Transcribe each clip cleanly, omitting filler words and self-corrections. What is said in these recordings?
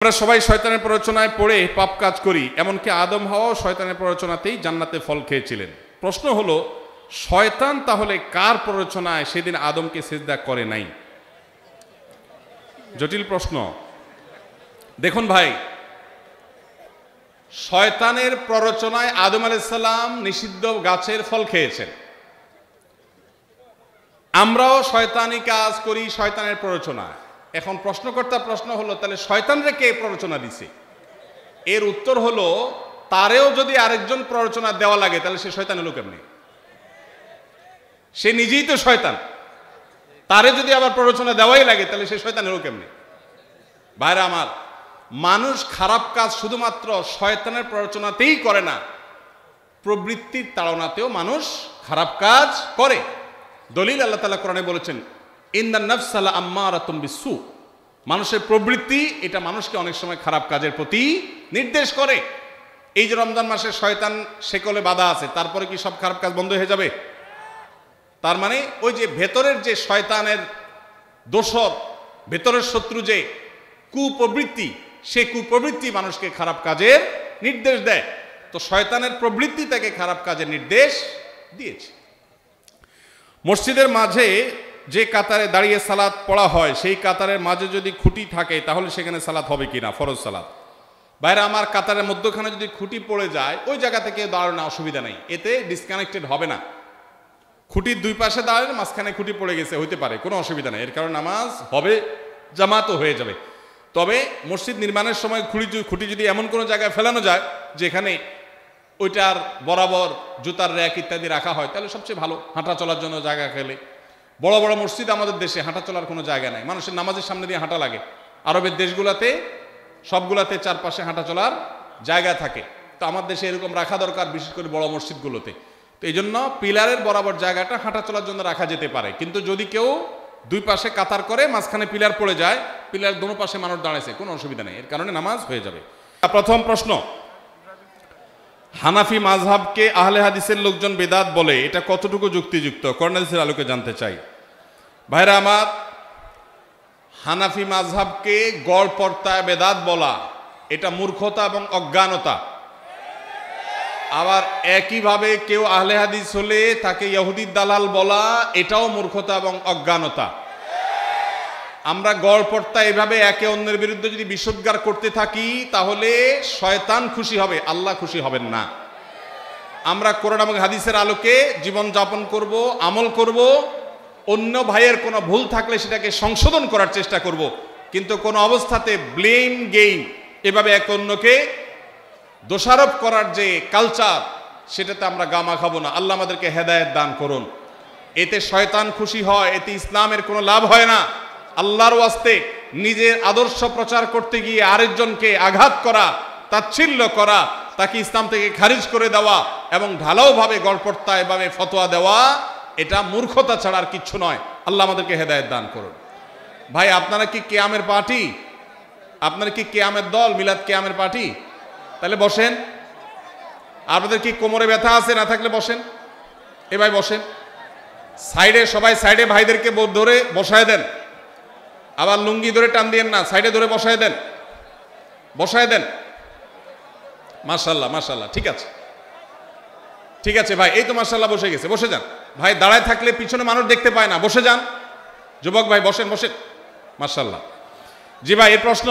আমরা সবাই শয়তানের প্ররোচনায় পড়ে পাপ কাজ করি, এমনকি আদম হাওয়াও শয়তানের প্ররোচনাতেই জান্নাতে ফল খেয়েছিলেন। প্রশ্ন হলো, শয়তান তাহলে কার প্ররোচনায় সেদিন আদমকে সিজদা করে নাই? জটিল প্রশ্ন। দেখুন ভাই, শয়তানের প্ররোচনায় আদম আলাইহিস সালাম নিষিদ্ধ গাছের ফল খেয়েছেন। আমরাও শয়তানি কাজ করি শয়তানের প্ররোচনায়। এখন প্রশ্নকর্তার প্রশ্ন হলো, তাহলে শয়তানরে কে প্ররোচনা দিছে? এর উত্তর হলো, তারেও যদি আরেকজন প্ররোচনা দেওয়া লাগে তাহলে সে শয়তান হলো কেমনি? সে নিজেই তো শয়তান, তারে যদি আবার প্ররোচনা দেওয়াই লাগে তাহলে সে শয়তান হলো কেমনি? ভাইরা আমার, মানুষ খারাপ কাজ শুধুমাত্র শয়তানের প্ররোচনাতেই করে না, প্রবৃত্তির তাড়নাতেও মানুষ খারাপ কাজ করে। দলিল আল্লাহ তাআলা কোরআনে বলেছেন, ইন্নান নাফসা লাআম্মারাতুম বিসসু। মানুষের প্রবৃত্তি এটা মানুষকে অনেক সময় খারাপ কাজের প্রতি নির্দেশ করে। এই যে রমজান মাসে শয়তান শেকলে বাঁধা আছে, তারপরে কি সব খারাপ কাজ বন্ধ হয়ে যাবে? তার মানে ওই যে ভেতরের যে শয়তানের দোসর, ভেতরের শত্রু যে কুপ্রবৃত্তি, সে কুপ্রবৃত্তি মানুষকে খারাপ কাজের নির্দেশ দেয়। তো শয়তানের প্রবৃত্তি তাকে খারাপ কাজের নির্দেশ দিয়েছে। মসজিদের মাঝে যে কাতারে দাঁড়িয়ে সালাত পড়া হয়, সেই কাতারের মাঝে যদি খুঁটি থাকে তাহলে সেখানে সালাত হবে কিনা? ফরজ সালাত। বাইরে আমার কাতারের মধ্যখানে যদি খুঁটি পড়ে যায়, ওই জায়গা থেকে দাঁড়ানো অসুবিধা নেই, এতে ডিসকানেক্টেড হবে না। খুঁটির দুই পাশে দাঁড়ালে মাঝখানে খুঁটি পড়ে গেছে, হইতে পারে, কোনো অসুবিধা নেই, এর কারণে নামাজ হবে, জামাতও হয়ে যাবে। তবে মসজিদ নির্মাণের সময় খুঁটি যদি এমন কোনো জায়গায় ফেলানো যায় যেখানে ওইটার বরাবর জুতার র্যাক ইত্যাদি রাখা হয়, তাহলে সবচেয়ে ভালো। হাঁটা চলার জন্য জায়গা খেলে, বড় বড় মসজিদ আমাদের দেশে হাঁটা চলার কোনো জায়গা নাই, মানুষের নামাজের সামনে দিয়ে হাঁটা লাগে। আরবের দেশগুলোতে সবগুলাতে চারপাশে হাঁটা চলার জায়গা থাকে, তো আমার দেশে এরকম রাখা দরকার, বিশেষ করে বড় মসজিদগুলোতে। তো এই জন্য পিলারের বরাবর জায়গাটা হাঁটা চলার জন্য রাখা যেতে পারে। কিন্তু যদি কেউ দুই পাশে কাতার করে, মাঝখানে পিলার পড়ে যায়, পিলার দোনো পাশে মানুষ দাঁড়াইছে, কোনো অসুবিধা নেই, এর কারণে নামাজ হয়ে যাবে। প্রথম প্রশ্ন, হানাফি মাযহাবকে আহলে হাদিসের লোকজন বেদাত বলে, এটা কতটুকু যুক্তিযুক্ত? কোরআন হাদিসের আলোকে জানতে চাই। ভাইরা আমার, হানাফি মাযহাবকে গড় পর্তায় বেদাত বলা এটা মূর্খতা এবং অজ্ঞানতা। আবার একইভাবে কেউ আহলে হাদিস হলে তাকে ইহুদির দালাল বলা, এটাও মূর্খতা এবং অজ্ঞানতা। আমরা গড় পর্তা এভাবে একে অন্যের বিরুদ্ধে যদি বিষোদ্গার করতে থাকি তাহলে শয়তান খুশি হবে, আল্লাহ খুশি হবেন না। আমরা কোরআন এবং হাদিসের আলোকে জীবন যাপন করব, আমল করব, অন্য ভাইয়ের কোনো ভুল থাকলে সেটাকে সংশোধন করার চেষ্টা করব, কিন্তু কোনো অবস্থাতে ব্লেম গেইম, এভাবে এক অন্যকে দোষারোপ করার যে কালচার, সেটাতে আমরা গা মাখাবো না। আল্লাহ আমাদেরকে হেদায়েত দান করুন। এতে শয়তান খুশি হয়, এতে ইসলামের কোনো লাভ হয় না। আল্লাহর ওয়াস্তে নিজের আদর্শ প্রচার করতে গিয়ে আরেকজনকে আঘাত করা, তাচ্ছিল্য করা, তাকে ইসলাম থেকে খারিজ করে দেওয়া এবং ঢালাওভাবে গড়পড়তা এভাবে ফতোয়া দেওয়া, এটা মূর্খতা ছাড়া আর কিচ্ছু নয়। আল্লাহ আমাদেরকে হেদায়েত দান করুন। ভাই, আপনারা কি কিয়ামের পার্টি? আপনারা কি কিয়ামের দল, মিলাদ কিয়ামের পার্টি? তাহলে বসেন। আপনাদের কি কোমরে ব্যথা আছে? না থাকলে বসেন। এ ভাই বসেন। সাইডে সবাই সাইডে ভাইদেরকে ধরে বসায় দেন, আবার লুঙ্গি ধরে টান দিয়েন না, সাইডে ধরে বসায় দেন, বসায় দেন। মাশাআল্লাহ, মাশাআল্লাহ, ঠিক আছে, ঠিক আছে ভাই, এই তো মাশাআল্লাহ বসে গেছে, বসে যান। ভাই দাঁড়ায় থাকলে পিছনে মানুষ দেখতে পায় না, বসে যান। যুবক ভাই বসেন, বসেন, মাশাআল্লাহ। জি ভাই, এই প্রশ্ন,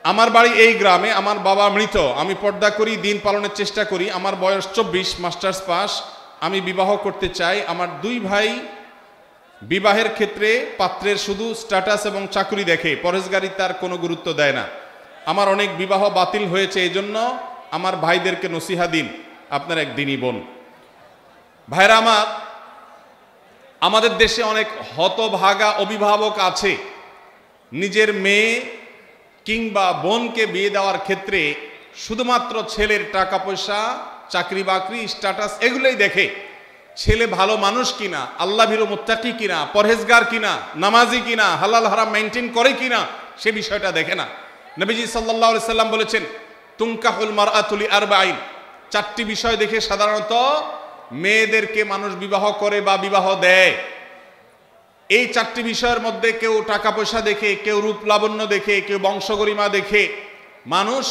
আমার বাড়ি এই গ্রামে, আমার বাবা মৃত, আমি পর্দা করি, দিন পালনের চেষ্টা করি, আমার বয়স 24, মাস্টার্স পাস, আমি বিবাহ করতে চাই। আমার দুই ভাই বিবাহের ক্ষেত্রে পাত্রের শুধু স্ট্যাটাস এবং চাকরি দেখে, পরেশগারিতার কোনো গুরুত্ব দেয় না। আমার অনেক বিবাহ বাতিল হয়েছে, এই জন্য আমার ভাইদেরকে নসিহা দিন, আপনার এক দিনই বোন। ভাইরা আমার, আমাদের দেশে অনেক হতভাগা অভিভাবক আছে, নিজের মেয়ে কিংবা বোনকে বিয়ে দেওয়ার ক্ষেত্রে শুধুমাত্র ছেলের টাকা পয়সা, চাকরি বাকরি, স্ট্যাটাস এগুলোই দেখে। ছেলে ভালো মানুষ কিনা, আল্লাহ ভীরু মুত্তাকি কিনা, পরহেজগার কিনা, নামাজি কিনা, হালাল হারাম মেইনটেইন করে কিনা, সে বিষয়টা দেখে না। নবীজি সাল্লাল্লাহু আলাইহি সাল্লাম বলেছেন, তুনকাহুল মারআতু লিআরবাঈন, 4টি বিষয় দেখে সাধারণত মেয়েদেরকে মানুষ বিবাহ করে বা বিবাহ দেয়। এই চারটি বিষয়ের মধ্যে কেউ টাকা পয়সা দেখে, কেউ রূপ লাবণ্য দেখে, কেউ বংশগরিমা দেখে মানুষ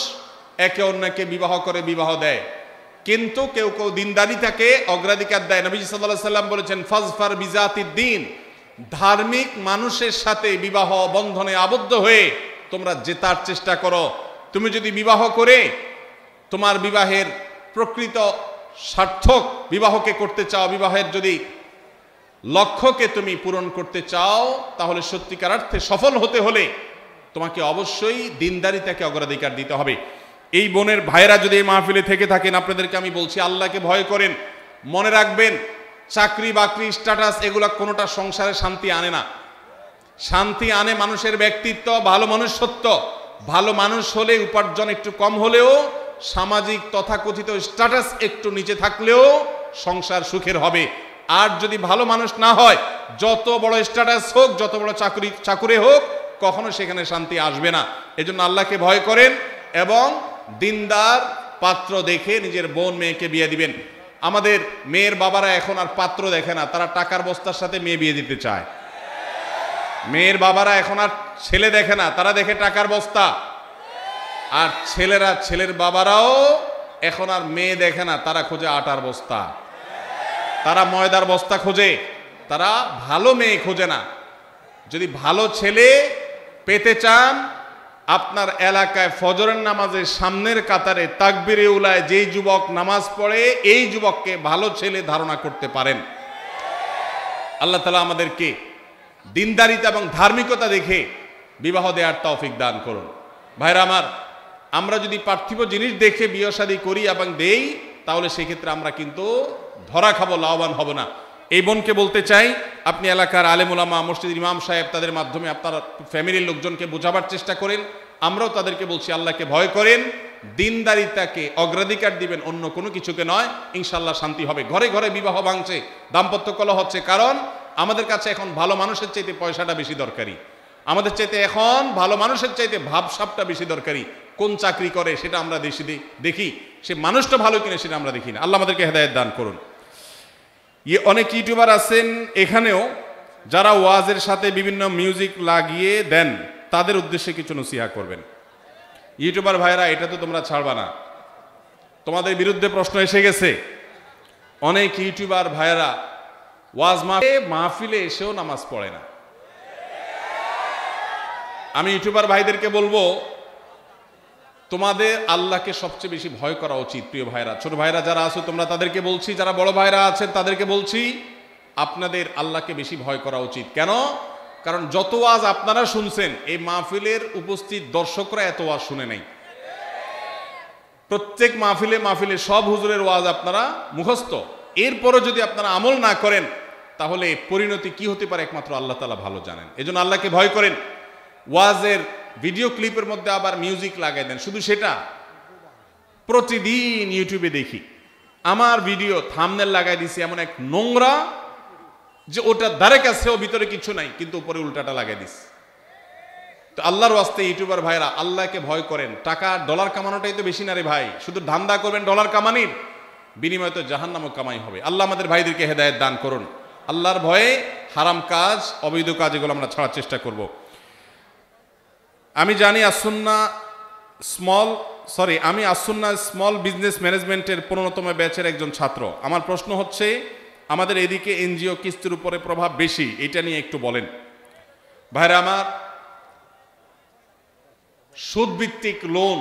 একে অন্যকে বিবাহ করে, বিবাহ দেয়। কিন্তু কেউ কেউ দিনদারিতাকে অগ্রাধিকার দেয়। নবী সাল্লাল্লাহু আলাইহি ওয়াসাল্লাম বলেছেন, ফাজফার বিজাতিদ দ্বীন, ধার্মিক মানুষের সাথে বিবাহ বন্ধনে আবদ্ধ হয়ে তোমরা জেতার চেষ্টা করো। তুমি যদি বিবাহ করে তোমার বিবাহের প্রকৃত সার্থক বিবাহকে করতে চাও, বিবাহের যদি লক্ষ্যকে তুমি পূরণ করতে চাও, তাহলে সত্যিকার অর্থে সফল হতে হলে তোমাকে অবশ্যই দিনদারিতাকে অগ্রাধিকার দিতে হবে। এই বোনের ভাইরা যদি এই মাহফিলে থেকে থাকেন, আপনাদেরকে আমি বলছি, আল্লাহকে ভয় করেন। মনে রাখবেন, চাকরি বাকরি স্ট্যাটাস এগুলা কোনোটা সংসারে শান্তি আনে না। শান্তি আনে মানুষের ব্যক্তিত্ব, ভালো মনুষ্যত্ব। ভালো মানুষ হলে উপার্জন একটু কম হলেও, সামাজিক তথাকথিত স্ট্যাটাস একটু নিচে থাকলেও সংসার সুখের হবে। আর যদি ভালো মানুষ না হয়, যত বড় স্ট্যাটাস হোক, যত বড় চাকুরে হোক, কখনো সেখানে শান্তি আসবে না। এজন্য আল্লাহকে ভয় করেন এবং দিনদার পাত্র দেখে নিজের বোন মেয়েকে বিয়ে দিবেন। আমাদের মেয়ের বাবারা এখন আর পাত্র দেখে না, তারা টাকার বস্তার সাথে মেয়ে বিয়ে দিতে চায়। মেয়ের বাবারা এখন আর ছেলে দেখে না, তারা দেখে টাকার বস্তা। আর ছেলেরা, ছেলের বাবারাও এখন আর মেয়ে দেখে না, তারা খোঁজে আটার বস্তা, তারা ময়দার বস্তা খোঁজে, তারা ভালো মেয়ে খোঁজে না। যদি ভালো ছেলে পেতে চান, আপনার এলাকায় ফজরের নামাজের সামনের কাতারে তাকবীরে উলায় যেই যুবক নামাজ পড়ে, এই যুবককে ভালো ছেলে ধারণা করতে পারেন। আল্লাহ তাআলা আমাদেরকে দিনদারিতা এবং ধার্মিকতা দেখে বিবাহ দেওয়ার তৌফিক দান করুন। ভাইরা আমার, আমরা যদি পার্থিব জিনিস দেখে বিয়ে শাদী করি এবং দেই, তাহলে সেক্ষেত্রে আমরা কিন্তু ধরা খাবো, লাভবান হব না। এই বোনকে বলতে চাই, আপনি এলাকার আলেম ওলামা, মসজিদের ইমাম সাহেব, তাদের মাধ্যমে আপনার ফ্যামিলির লোকজনকে বোঝাবার চেষ্টা করেন। আমরাও তাদেরকে বলছি, আল্লাহকে ভয় করেন, দিনদারিতাকে অগ্রাধিকার দিবেন, অন্য কোনো কিছুকে নয়। ইনশাল্লাহ শান্তি হবে। ঘরে ঘরে বিবাহ ভাঙছে, দাম্পত্য কলহ হচ্ছে, কারণ আমাদের কাছে এখন ভালো মানুষের চাইতে পয়সাটা বেশি দরকারি। আমাদের চাইতে এখন ভালো মানুষের চাইতে ভাবসাবটা বেশি দরকারি। কোন চাকরি করে সেটা আমরা দেখি, সে মানুষটা ভালো কিনা সেটা আমরা দেখি না। আল্লাহ আমাদেরকে হেদায়েত দান করুন। অনেক ইউটিউবার আছেন এখানেও, যারা ওয়াজের সাথে বিভিন্ন মিউজিক লাগিয়ে দেন, তাদের উদ্দেশ্যে কিছু নসিহা করবেন। ইউটিউবার ভাইরা, এটা তো তোমরা ছাড়বা না, তোমাদের বিরুদ্ধে প্রশ্ন এসে গেছে। অনেক ইউটিউবার ভাইরা ওয়াজ মাহফিলে এসেও নামাজ পড়ে না। আমি ইউটিউবার ভাইদেরকে বলবো, তোমাদের আল্লাহকে সবচেয়ে বেশি ভয় করা উচিত। প্রিয় ভাইরা, ছোট ভাইরা যারা আছো তোমরা, তাদেরকে বলছি, যারা বড় ভাইরা আছেন তাদেরকে বলছি, আপনাদের আল্লাহকে বেশি ভয় করা উচিত। কেন? কারণ যত ওয়াজ আপনারা শুনছেন, এই মাহফিলের উপস্থিত দর্শকরা এত ওয়াজ শুনে নাই। প্রত্যেক মাহফিলে সব হুজুরের ওয়াজ আপনারা মুখস্থ। এরপরও যদি আপনারা আমল না করেন, তাহলে পরিণতি কি হতে পারে একমাত্র আল্লাহ তাআলা ভালো জানেন। এজন্য আল্লাহকে ভয় করেন। ওয়াজের ভিডিও ক্লিপের মধ্যে আবার মিউজিক লাগাই দেন, শুধু সেটা প্রতিদিন ইউটিউবে দেখি। আমার ভিডিও থাম্বনেল লাগাই দিছি এমন এক নোংরা, যে ওটা ধারে কাছেও ভিতরে কিছু নাই, কিন্তু উপরে উল্টাটা লাগাই দিস। তো আল্লাহর ওয়াস্তে ইউটিউবার ভাইরা, আল্লাহকে ভয় করেন। টাকা ডলার কামানোটাই তো বেশি না রে ভাই। শুধু ধান্দা করবেন ডলার কামানির, বিনিময়ে তো জাহান্নামও কামাই হবে। আল্লাহ আমাদের ভাইদেরকে হেদায়েত দান করুন। আল্লাহর ভয়ে হারাম কাজ, অবৈধ কাজ এগুলো আমরা ছাড়ার চেষ্টা করব। আমি জানি আসুন্না স্মল বিজনেস ম্যানেজমেন্টের 15তম ব্যাচের একজন ছাত্র। আমার প্রশ্ন হচ্ছে, আমাদের এদিকে এনজিও কিস্তির উপরে প্রভাব বেশি, এটা নিয়ে একটু বলেন। ভাইরা আমার, সুদভিত্তিক লোন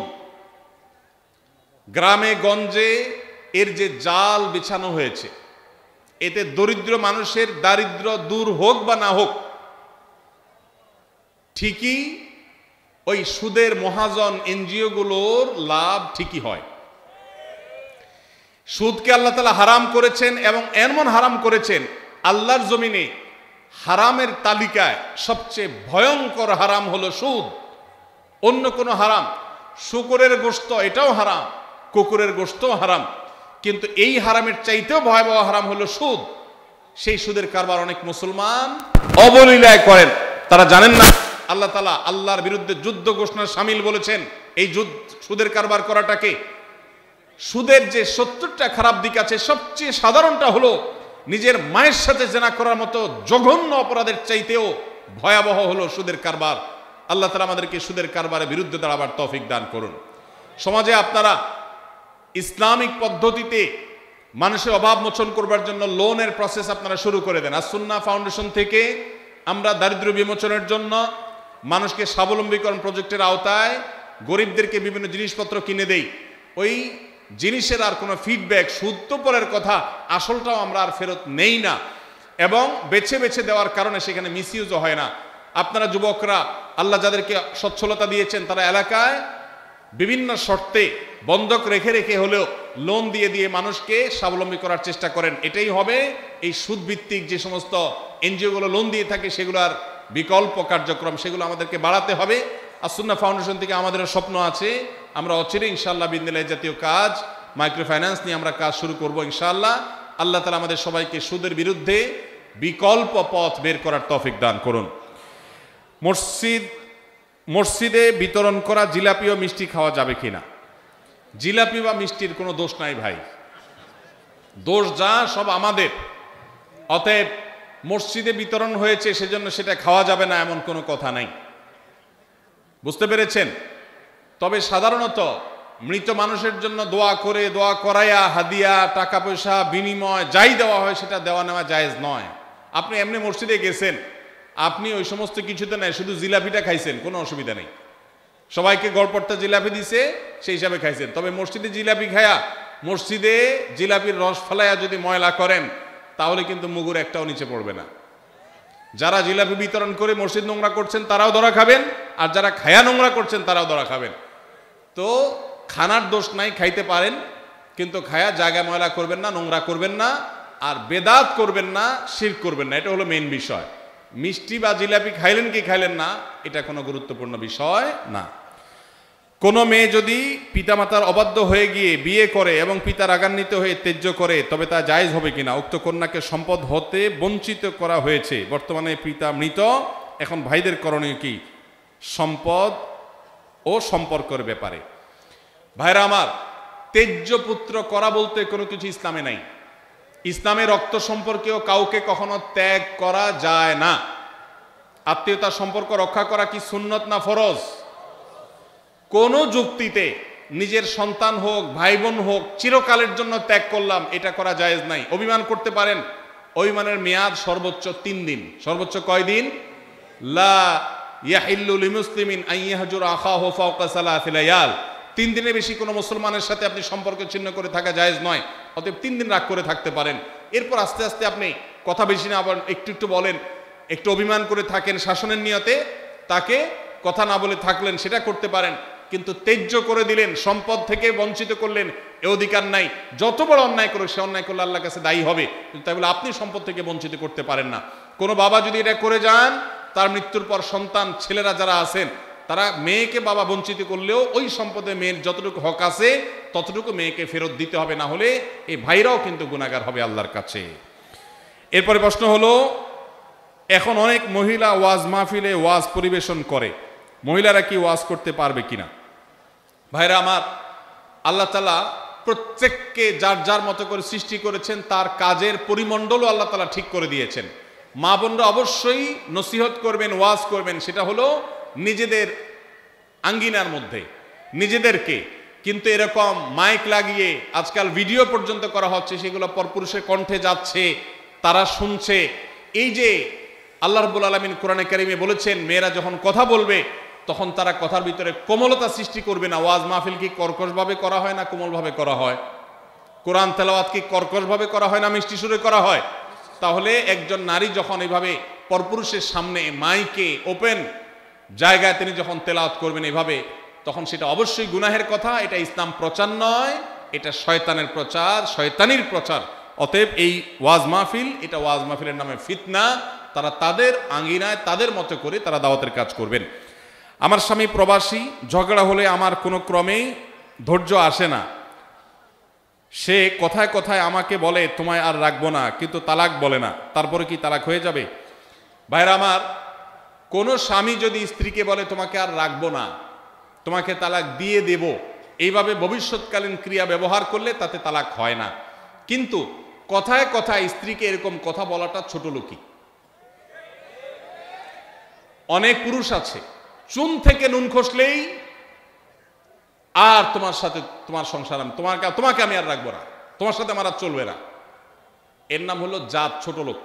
গ্রামে গঞ্জে এর যে জাল বিছানো হয়েছে, এতে দরিদ্র মানুষের দারিদ্র দূর হোক বা না হোক, ঠিকই ওই সুদের মহাজন এনজিও গুলোর লাভ ঠিকই হয়। সুদকে আল্লাহ তাআলা হারাম করেছেন, এবং এমন হারাম করেছেন, আল্লাহর জমিনে হারামের তালিকায় সবচেয়ে ভয়ঙ্কর হারাম হলো সুদ। অন্য কোনো হারাম, শূকরের গোশত এটাও হারাম, কুকুরের গোশতও হারাম, কিন্তু এই হারামের চাইতেও ভয়াবহ হারাম হলো সুদ। সেই সুদের কারবার অনেক মুসলমান অবলীলায় করেন, তারা জানেন না। আল্লাহ তাআলা আল্লাহর বিরুদ্ধে যুদ্ধ ঘোষণা শামিল বলেছেন এই সুদের কারবার করাটাকে। সুদের যে 70টা খারাপ দিক আছে, সবচেয়ে সাধারণটা হলো নিজের মায়ের সাথে জেনা করার মতো জঘন্য অপরাধের চাইতেও ভয়াবহ হলো সুদের কারবার। আল্লাহ তাআলা আমাদেরকে সুদের কারবারের বিরুদ্ধে দাঁড়াবার তৌফিক দান করুন। সমাজে আপনারা ইসলামিক পদ্ধতিতে মানুষের অভাব মোচন করবার জন্য লোনের প্রসেস আপনারা শুরু করে দেন। আস-সুন্নাহ ফাউন্ডেশন থেকে আমরা দারিদ্র্য বিমোচনের জন্য মানুষকে স্বাবলম্বীকরণ প্রজেক্টের আওতায় গরিবদেরকে বিভিন্ন জিনিসপত্র কিনে দেই। ওই জিনিসের আর কোনো ফিডব্যাক, সুদ তো পরের কথা, আসলটাও আমরা আর ফেরত নেই না, এবং বেছে বেছে দেওয়ার কারণে সেখানে মিসইউজও হয় না। আপনারা যুবকরা আল্লাহ যাদেরকে সচ্ছলতা দিয়েছেন, তারা এলাকায় বিভিন্ন শর্তে বন্ধক রেখে রেখে হলেও লোন দিয়ে দিয়ে মানুষকে স্বাবলম্বী করার চেষ্টা করেন। এটাই হবে এই সুদভিত্তিক যে সমস্ত এনজিওগুলো লোন দিয়ে থাকে সেগুলোর বিকল্প কার্যক্রম, সেগুলো আমাদেরকে বাড়াতে হবে। আস-সুন্নাহ ফাউন্ডেশন থেকে আমাদের স্বপ্ন আছে, আমরা অচিরে ইনশাআল্লাহ বিদিনিল্লাহ জাতীয় কাজ মাইক্রো ফাইন্যান্স নিয়ে আমরা কাজ শুরু করব ইনশাআল্লাহ। আল্লাহ তাআলা আমাদের সবাইকে সুদের বিরুদ্ধে বিকল্প পথ বের করার তৌফিক দান করুন। মসজিদে বিতরণ করা জিলাপি ও মিষ্টি খাওয়া যাবে কিনা? জিলাপি বা মিষ্টির কোনো দোষ নাই ভাই, দোষ যা সব আমাদের। অতএব মসজিদে বিতরণ হয়েছে সেজন্য সেটা খাওয়া যাবে না এমন কোনো কথা নাই, বুঝতে পেরেছেন? তবে সাধারণত মৃত মানুষের জন্য দোয়া করে, দোয়া করাইয়া, হাদিয়া, টাকা পয়সা, বিনিময় যাই দেওয়া হয় সেটা দেওয়া নেওয়া জায়েজ নয়। আপনি এমনি মসজিদে গেছেন, আপনি ওই সমস্ত কিছুতে নাই, শুধু জিলাপিটা খাইছেন, কোনো অসুবিধা নেই। সবাইকে গড়পড়তা জিলাপি দিছে, সেই হিসাবে খাইছেন। তবে মসজিদে জিলাপি খায়া, মসজিদে জিলাপির রস ফেলাইয়া যদি ময়লা করেন, তাহলে কিন্তু মুগুর একটাও নিচে পড়বে না। যারা জিলাপি বিতরণ করে মসজিদ নোংরা করছেন তারাও ধরা খাবেন, আর যারা খায়া নোংরা করছেন তারাও ধরা খাবেন। তো খানার দোষ নাই, খাইতে পারেন, কিন্তু খায়া জায়গা ময়লা করবেন না, নোংরা করবেন না, আর বেদাত করবেন না, শিরক করবেন না। এটা হলো মেইন বিষয়। মিষ্টি বা জিলাপি খাইলেন কি খাইলেন না, এটা কোনো গুরুত্বপূর্ণ বিষয় না। কোনো মেয়ে যদি পিতামাতার অবাধ্য হয়ে গিয়ে বিয়ে করে এবং পিতা রাগান্বিত হয়ে ত্যায্য করে, তবে তা জায়েজ হবে কিনা? উক্ত কন্যাকে সম্পদ হতে বঞ্চিত করা হয়েছে, বর্তমানে পিতা মৃত, এখন ভাইদের করণীয় কি সম্পদ ও সম্পর্কের ব্যাপারে? ভাইরা আমার, ত্যায্য পুত্র করা বলতে কোনো কিছু ইসলামে নাই। ইসলামে রক্ত সম্পর্কেও কাউকে কখনো ত্যাগ করা যায় না। আত্মীয়তার সম্পর্ক রক্ষা করা কি সুন্নত না ফরজ? কোন যুক্তিতে নিজের সন্তান হোক, ভাই বোন হোক, চিরকালের জন্য ত্যাগ করলাম, এটা করা জায়েজ নাই। অভিমান করতে পারেন, অভিমানের মেয়াদ সর্বোচ্চ 3 দিন। সর্বোচ্চ কয় দিন? লা ইয়াহিল্লু লিমুসলিমিন আন ইয়াহজুরা আখাহু ফাওকা সালাসি লায়াল। 3 দিনের বেশি কোনো মুসলমানের সাথে আপনি সম্পর্ক ছিন্ন করে থাকা জায়েজ নয়। অতএব 3 দিন রাগ করে থাকতে পারেন। এরপর আস্তে আস্তে আপনি কথা বেশি না, আবার একটু একটু বলেন, একটু অভিমান করে থাকেন শাসনের নিয়তে, তাকে কথা না বলে থাকলেন, সেটা করতে পারেন। কিন্তু ত্যায্য করে দিলেন, সম্পদ থেকে বঞ্চিত করলেন, এ অধিকার নাই। যত বড় অন্যায় করুক, সে অন্যায় করলে আল্লাহর কাছে দায়ী হবে, তাই বলে আপনি সম্পদ থেকে বঞ্চিত করতে পারেন না। কোনো বাবা যদি এটা করে যান, তার মৃত্যুর পর সন্তান ছেলেরা যারা আছেন, তারা মেয়েকে বাবা বঞ্চিত করলেও ওই সম্পদে মেয়ের যতটুকু হক আছে ততটুকু মেয়েকে ফেরত দিতে হবে, না হলে এই ভাইরাও কিন্তু গুনাহগার হবে আল্লাহর কাছে। এরপরে প্রশ্ন হলো, এখন অনেক মহিলা ওয়াজ মাহফিলে ওয়াজ পরিবেশন করে, মহিলারা কি ওয়াজ করতে পারবে কিনা? ভাইরা আমার, আল্লাহ তাআলা প্রত্যেককে যার যার মতো করে সৃষ্টি করেছেন, তার কাজের পরিমণ্ডলও আল্লাহ তাআলা ঠিক করে দিয়েছেন। মা বোনরা অবশ্যই নসিহত করবেন, ওয়াজ করবেন, সেটা হলো নিজেদের আঙ্গিনার মধ্যে নিজেদেরকে। কিন্তু এরকম মাইক লাগিয়ে আজকাল ভিডিও পর্যন্ত করা হচ্ছে, সেগুলো পরপুরুষের কণ্ঠে যাচ্ছে, তারা শুনছে। এই যে আল্লাহ রাব্বুল আলামিন কোরআনে কারিমে বলেছেন, মেয়েরা যখন কথা বলবে তখন তারা কথার ভিতরে কোমলতা সৃষ্টি করবে না। ওয়াজ মাহফিল কি কর্কশভাবে করা হয় না কোমলভাবে করা হয়? কোরআন তেলাওয়াত কি কর্কশভাবে করা হয় না মিষ্টি সুরে করা হয়? তাহলে একজন নারী যখন এইভাবে পরপুরুষের সামনে মাইকে ওপেন জায়গায় তিনি যখন তেলাওয়াত করবেন এভাবে, তখন সেটা অবশ্যই গুনাহের কথা। এটা ইসলাম প্রচার নয়, এটা শয়তানের প্রচার, শয়তানির প্রচার। অতএব এই ওয়াজ মাহফিল, এটা ওয়াজ মাহফিলের নামে ফিতনা। তারা তাদের আঙ্গিনায় তাদের মতো করে তারা দাওয়াতের কাজ করবেন। আমার স্বামী প্রবাসী, ঝগড়া হলে আমার কোনো ক্রমেই ধৈর্য আসে না। সে কথায় কথায় আমাকে বলে তোমায় আর রাখবো না, কিন্তু তালাক বলে না। তারপরে কি তালাক হয়ে যাবে? ভাইরা আমার, কোনো স্বামী যদি স্ত্রীকে বলে তোমাকে আর রাখবো না, তোমাকে তালাক দিয়ে দেব, এইভাবে ভবিষ্যৎকালীন ক্রিয়া ব্যবহার করলে তাতে তালাক হয় না। কিন্তু কথায় কথায় স্ত্রীকে এরকম কথা বলাটা ছোট লোকই। অনেক পুরুষ আছে চুন থেকে নুন খসলেই আর তোমার সাথে তোমার সংসার তোমাকে আমি আর রাখবো না, তোমার সাথে আমার আর চলবে না। এর নাম হলো জাত, ছোট লোক।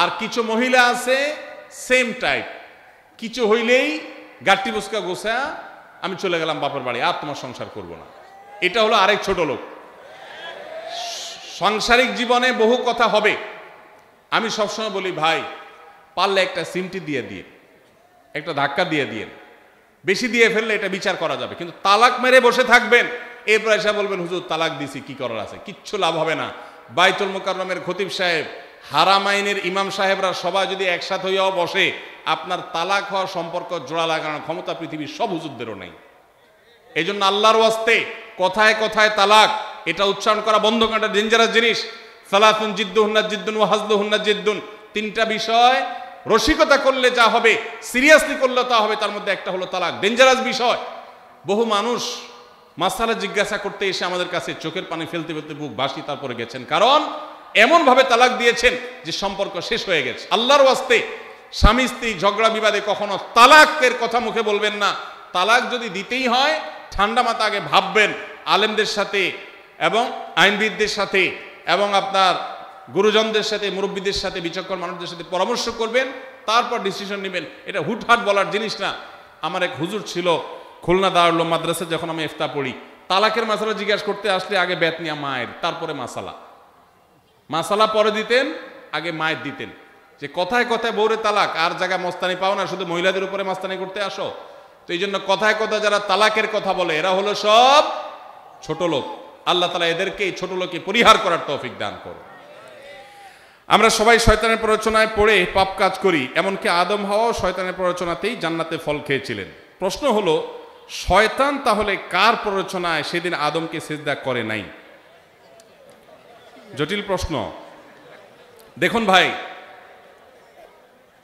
আর কিছু মহিলা আছে সেম টাইপ, কিছু হইলেই গাট্টি বুসকা গোসা আমি চলে গেলাম বাপের বাড়ি, আর তোমার সংসার করব না। এটা হলো আরেক ছোট লোক। সাংসারিক জীবনে বহু কথা হবে। আমি সবসময় বলি, ভাই পারলে একটা সিমটি দিয়ে দিয়ে, একটা ধাক্কা দিয়ে দিয়ে, বেশি দিয়ে ফেললে এটা বিচার করা যাবে, কিন্তু তালাক মেরে বসে থাকবেন, এরপর এসে বলবেন হুজুর তালাক দিছি, কি করার আছে? কিচ্ছু লাভ হবে না। বাইতুল মুকাররমের খতিব সাহেব, হারামাইনের ইমাম সাহেবরা সবাই যদি একসাথে হইয়াও বসে, আপনার তালাক হওয়া সম্পর্ক জোড়া লাগানোর ক্ষমতা পৃথিবীর সব হুজুরদেরও নেই। এই জন্য আল্লাহর ওয়াস্তে কথায় কথায় তালাক এটা উচ্চারণ করা বন্ধ করা ডেঞ্জারাস জিনিস। সালাতুন জিদ্দুহুন্না জিদ্দুন ওয়া হাজলুহুন্না জিদ্দুন, তিনটা বিষয় রসিকতা করলে যা হবে, সিরিয়াসলি করলে তা হবে, তার মধ্যে একটা হলো তালাক, ডেঞ্জারাস বিষয়। বহু মানুষ মাসালা জিজ্ঞাসা করতে এসে আমাদের কাছে চোখের পানি ফেলতে ফেলতে বুক ভাসি তারপরে গেছেন, কারণ এমন ভাবে তালাক দিয়েছেন যে সম্পর্ক শেষ হয়ে গেছে। আল্লাহর ওয়াস্তে স্বামী স্ত্রী ঝগড়া বিবাদে কখনো তালাকের কথা মুখে বলবেন না। তালাক যদি দিতেই হয় ঠান্ডা মাথা আগে ভাববেন, আলেমদের সাথে এবং আইনবিদদের সাথে এবং আপনার গুরুজনদের সাথে, মুরব্বীদের সাথে, বিচক্ষণ মানুষদের সাথে পরামর্শ করবেন, তারপর ডিসিশন নেবেন। এটা হুটহাট বলার জিনিস না। আমার এক হুজুর ছিল খুলনা দারুল উলুম মাদ্রাসা, যখন আমি ইফতা পড়ি, তালাকের মাসালা জিজ্ঞাসা করতে আসলে আগে বেত নিয়া মায়ের, তারপরে মাসালা পরে দিতেন, আগে মায়ের দিতেন। যে কথায় কথায় বউরে তালাক, আর জায়গায় মস্তানি পাও না, শুধু মহিলাদের উপরে মস্তানি করতে আসো। তো এই জন্য কথায় কথা যারা তালাকের কথা বলে এরা হলো সব ছোট লোক। আল্লাহ তাআলা এদেরকে এই ছোট লোককে পরিহার করার তৌফিক দান করো। আমরা সবাই শয়তানের প্ররোচনায় পড়ে পাপ কাজ করি, এমনকি আদম হাওয়াও শয়তানের প্ররোচনাতেই জান্নাতে ফল খেয়েছিলেন। প্রশ্ন হলো, শয়তান তাহলে কার প্ররোচনায় সেদিন আদমকে সিজদা করে নাই? জটিল প্রশ্ন। দেখুন ভাই,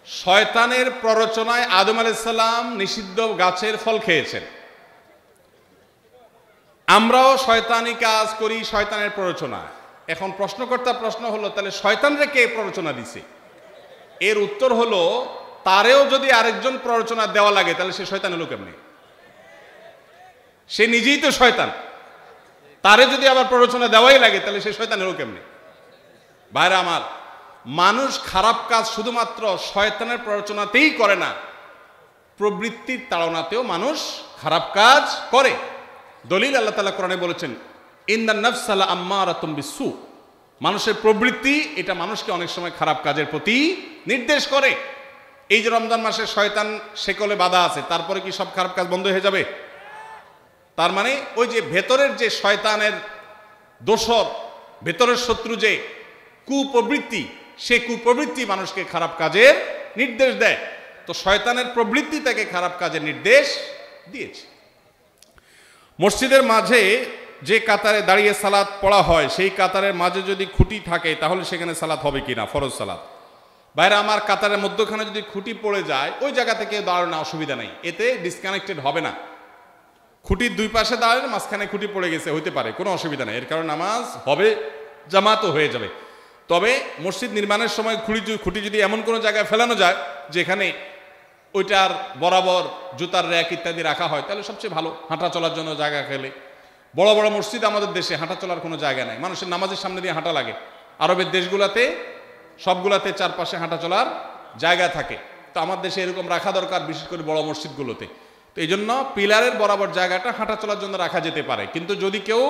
শয়তানের প্ররোচনায় আদম আলাইহিস সালাম নিষিদ্ধ গাছের ফল খেয়েছেন। আমরাও শয়তানি কাজ করি শয়তানের প্ররোচনায়। এখন প্রশ্নকর্তা প্রশ্ন হলো, তাহলে শয়তানরে কে প্ররোচনা দিছে? এর উত্তর হলো, তারেও যদি আরেকজন প্ররোচনা দেওয়া লাগে তাহলে সে শয়তান হলো কেমনি? সে নিজেই তো শয়তান, তারে যদি আবার প্ররোচনা দেওয়াই লাগে তাহলে সে শয়তান হলো কেমনি? ভাইরা আমার, মানুষ খারাপ কাজ শুধুমাত্র শয়তানের প্ররোচনাতেই করে না, প্রবৃত্তির তাড়নাতেও মানুষ খারাপ কাজ করে। দলিল আল্লাহ তাআলা কোরআনে বলেছেন, ইন্নান নাফসা লাআম্মারাতুম বিসসু, মানুষের প্রবৃত্তি এটা মানুষকে অনেক সময় খারাপ কাজের প্রতি নির্দেশ করে। এই যে রমজান মাসে শয়তান শেকলে বাঁধা আছে, তারপরে কি সব খারাপ কাজ বন্ধ হয়ে যাবে? তার মানে ওই যে ভেতরের যে শয়তানের দোসর, ভেতরের শত্রু যে কুপ্রবৃত্তি, সে কুপ্রবৃত্তি মানুষকে খারাপ কাজের নির্দেশ দেয়। তো শয়তানের প্রবৃত্তি তাকে খারাপ কাজের নির্দেশ দিয়েছে। মসজিদের মাঝে যে কাতারে দাঁড়িয়ে সালাত পড়া হয়, সেই কাতারের মাঝে যদি খুঁটি থাকে তাহলে সেখানে সালাত হবে কিনা? ফরজ সালাত। বাইরে আমার কাতারের মধ্যখানে যদি খুঁটি পড়ে যায়, ওই জায়গা থেকে দাঁড়ানো অসুবিধা নেই, এতে ডিসকানেক্টেড হবে না। খুঁটির দুই পাশে দাঁড়ালে মাঝখানে খুঁটি পড়ে গেছে, হইতে পারে, কোনো অসুবিধা নেই, এর কারণে নামাজ হবে, জামাতও হয়ে যাবে। তবে মসজিদ নির্মাণের সময় খুঁটি যদি এমন কোনো জায়গায় ফেলানো যায় যেখানে ওইটার বরাবর জুতার র্যাক ইত্যাদি রাখা হয়, তাহলে সবচেয়ে ভালো, হাঁটা চলার জন্য জায়গা খেলে। বড় বড় মসজিদ আমাদের দেশে হাঁটা চলার কোনো জায়গা নাই, মানুষের নামাজের সামনে দিয়ে হাঁটা লাগে। আরবের দেশগুলোতে সবগুলাতে চারপাশে হাঁটা চলার জায়গা থাকে, তো আমার দেশে এরকম রাখা দরকার, বিশেষ করে বড় মসজিদগুলোতে। তো এই জন্য পিলারের বরাবর জায়গাটা হাঁটা চলার জন্য রাখা যেতে পারে। কিন্তু যদি কেউ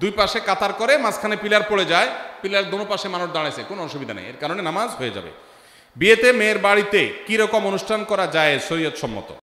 দুই পাশে কাতার করে মাঝখানে পিলার পড়ে যায়, পিলার দোনো পাশে মানুষ দাঁড়াইছে, কোনো অসুবিধা নেই, এর কারণে নামাজ হয়ে যাবে। বিয়েতে মেয়ের বাড়িতে কি রকম অনুষ্ঠান করা যায় শরীয়ত সম্মত?